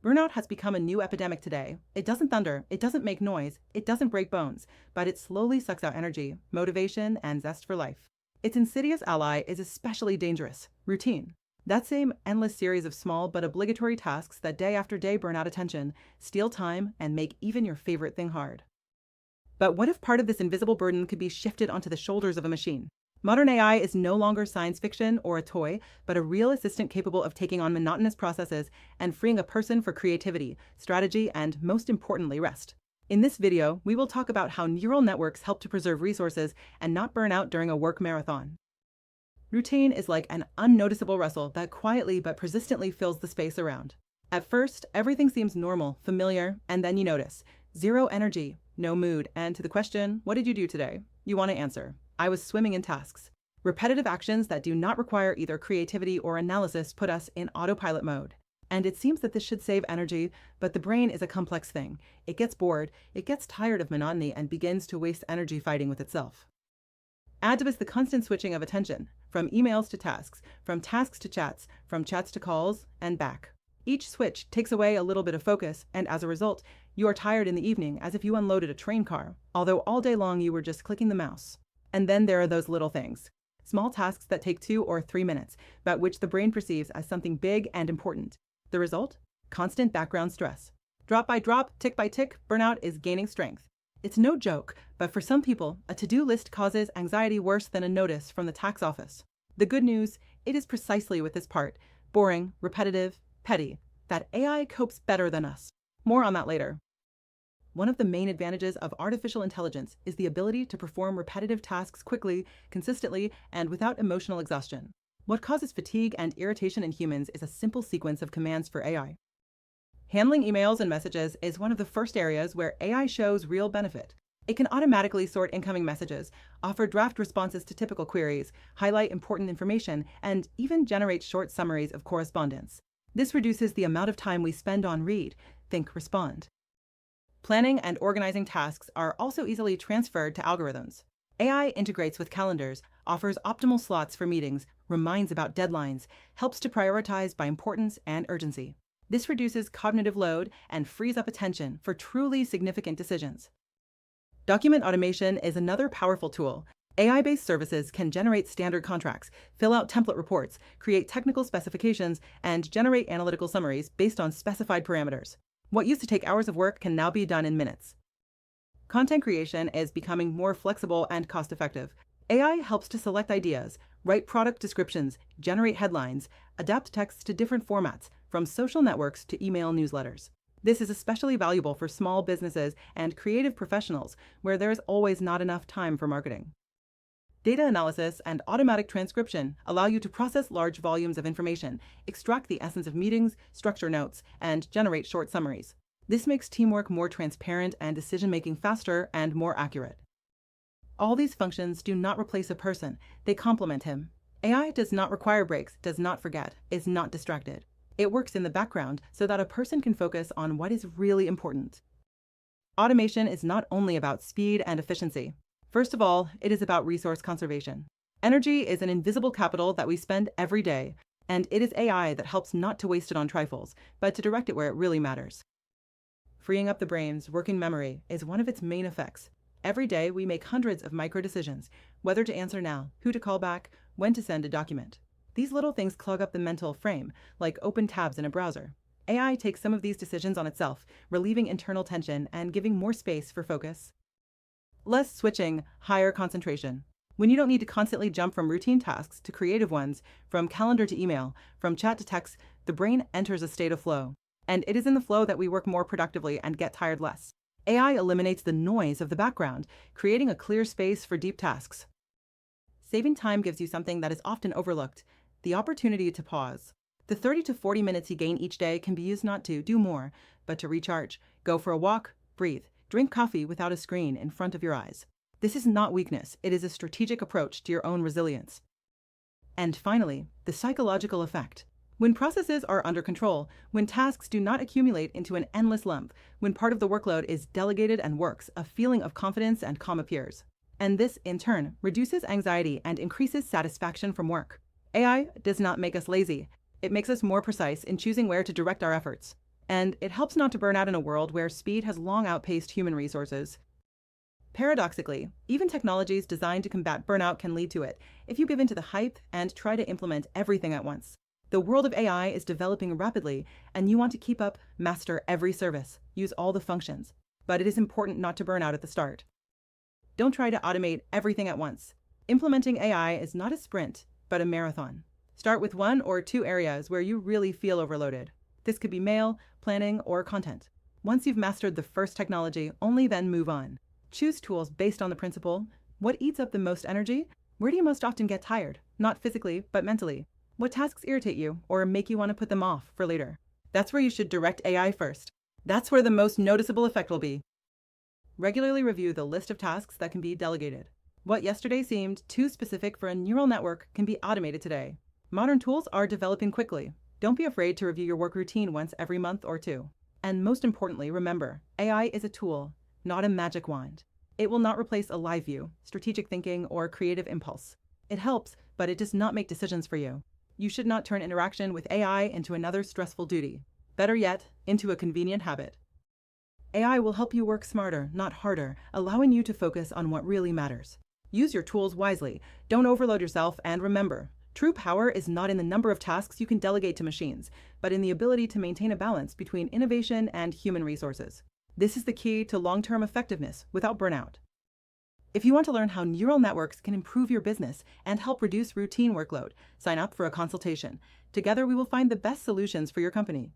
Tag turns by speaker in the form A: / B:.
A: Burnout has become a new epidemic today. It doesn't thunder, it doesn't make noise, it doesn't break bones, but it slowly sucks out energy, motivation, and zest for life. Its insidious ally is especially dangerous: routine. That same endless series of small but obligatory tasks that day after day burn out attention, steal time, and make even your favorite thing hard. But what if part of this invisible burden could be shifted onto the shoulders of a machine? Modern AI is no longer science fiction or a toy, but a real assistant capable of taking on monotonous processes and freeing a person for creativity, strategy, and, most importantly, rest. In this video, we will talk about how neural networks help to preserve resources and not burn out during a work marathon. Routine is like an unnoticeable rustle that quietly but persistently fills the space around. At first, everything seems normal, familiar, and then you notice zero energy, no mood, and to the question, "What did you do today?" you want to answer, "I was swimming in tasks." Repetitive actions that do not require either creativity or analysis put us in autopilot mode. And it seems that this should save energy, but the brain is a complex thing. It gets bored, it gets tired of monotony, and begins to waste energy fighting with itself. Add to this the constant switching of attention, from emails to tasks, from tasks to chats, from chats to calls, and back. Each switch takes away a little bit of focus, and as a result, you are tired in the evening as if you unloaded a train car, although all day long you were just clicking the mouse. And then there are those little things. Small tasks that take 2 or 3 minutes, but which the brain perceives as something big and important. The result? Constant background stress. Drop by drop, tick by tick, burnout is gaining strength. It's no joke, but for some people, a to-do list causes anxiety worse than a notice from the tax office. The good news, it is precisely with this part, boring, repetitive, petty, that AI copes better than us. More on that later. One of the main advantages of artificial intelligence is the ability to perform repetitive tasks quickly, consistently, and without emotional exhaustion. What causes fatigue and irritation in humans is a simple sequence of commands for AI. Handling emails and messages is one of the first areas where AI shows real benefit. It can automatically sort incoming messages, offer draft responses to typical queries, highlight important information, and even generate short summaries of correspondence. This reduces the amount of time we spend on read, think, respond. Planning and organizing tasks are also easily transferred to algorithms. AI integrates with calendars, offers optimal slots for meetings, reminds about deadlines, helps to prioritize by importance and urgency. This reduces cognitive load and frees up attention for truly significant decisions. Document automation is another powerful tool. AI-based services can generate standard contracts, fill out template reports, create technical specifications, and generate analytical summaries based on specified parameters. What used to take hours of work can now be done in minutes. Content creation is becoming more flexible and cost-effective. AI helps to select ideas, write product descriptions, generate headlines, adapt texts to different formats, from social networks to email newsletters. This is especially valuable for small businesses and creative professionals, where there is always not enough time for marketing. Data analysis and automatic transcription allow you to process large volumes of information, extract the essence of meetings, structure notes, and generate short summaries. This makes teamwork more transparent and decision-making faster and more accurate. All these functions do not replace a person, they complement him. AI does not require breaks, does not forget, is not distracted. It works in the background so that a person can focus on what is really important. Automation is not only about speed and efficiency. First of all, it is about resource conservation. Energy is an invisible capital that we spend every day, and it is AI that helps not to waste it on trifles, but to direct it where it really matters. Freeing up the brain's working memory is one of its main effects. Every day, we make hundreds of micro decisions: whether to answer now, who to call back, when to send a document. These little things clog up the mental frame, like open tabs in a browser. AI takes some of these decisions on itself, relieving internal tension and giving more space for focus. Less switching, higher concentration. When you don't need to constantly jump from routine tasks to creative ones, from calendar to email, from chat to text, the brain enters a state of flow. And it is in the flow that we work more productively and get tired less. AI eliminates the noise of the background, creating a clear space for deep tasks. Saving time gives you something that is often overlooked: the opportunity to pause. The 30 to 40 minutes you gain each day can be used not to do more, but to recharge. Go for a walk, breathe, drink coffee without a screen in front of your eyes. This is not weakness, it is a strategic approach to your own resilience. And finally, the psychological effect. When processes are under control, when tasks do not accumulate into an endless lump, when part of the workload is delegated and works, a feeling of confidence and calm appears. And this, in turn, reduces anxiety and increases satisfaction from work. AI does not make us lazy. It makes us more precise in choosing where to direct our efforts. And it helps not to burn out in a world where speed has long outpaced human resources. Paradoxically, even technologies designed to combat burnout can lead to it if you give in to the hype and try to implement everything at once. The world of AI is developing rapidly, and you want to keep up, master every service, use all the functions. But it is important not to burn out at the start. Don't try to automate everything at once. Implementing AI is not a sprint, but a marathon. Start with 1 or 2 areas where you really feel overloaded. This could be mail, planning, or content. Once you've mastered the first technology, only then move on. Choose tools based on the principle: what eats up the most energy? Where do you most often get tired? Not physically, but mentally. What tasks irritate you or make you want to put them off for later? That's where you should direct AI first. That's where the most noticeable effect will be. Regularly review the list of tasks that can be delegated. What yesterday seemed too specific for a neural network can be automated today. Modern tools are developing quickly. Don't be afraid to review your work routine once every month or 2. And most importantly, remember, AI is a tool, not a magic wand. It will not replace a live view, strategic thinking, or creative impulse. It helps, but it does not make decisions for you. You should not turn interaction with AI into another stressful duty. Better yet, into a convenient habit. AI will help you work smarter, not harder, allowing you to focus on what really matters. Use your tools wisely. Don't overload yourself, and remember, true power is not in the number of tasks you can delegate to machines, but in the ability to maintain a balance between innovation and human resources. This is the key to long-term effectiveness without burnout. If you want to learn how neural networks can improve your business and help reduce routine workload, sign up for a consultation. Together, we will find the best solutions for your company.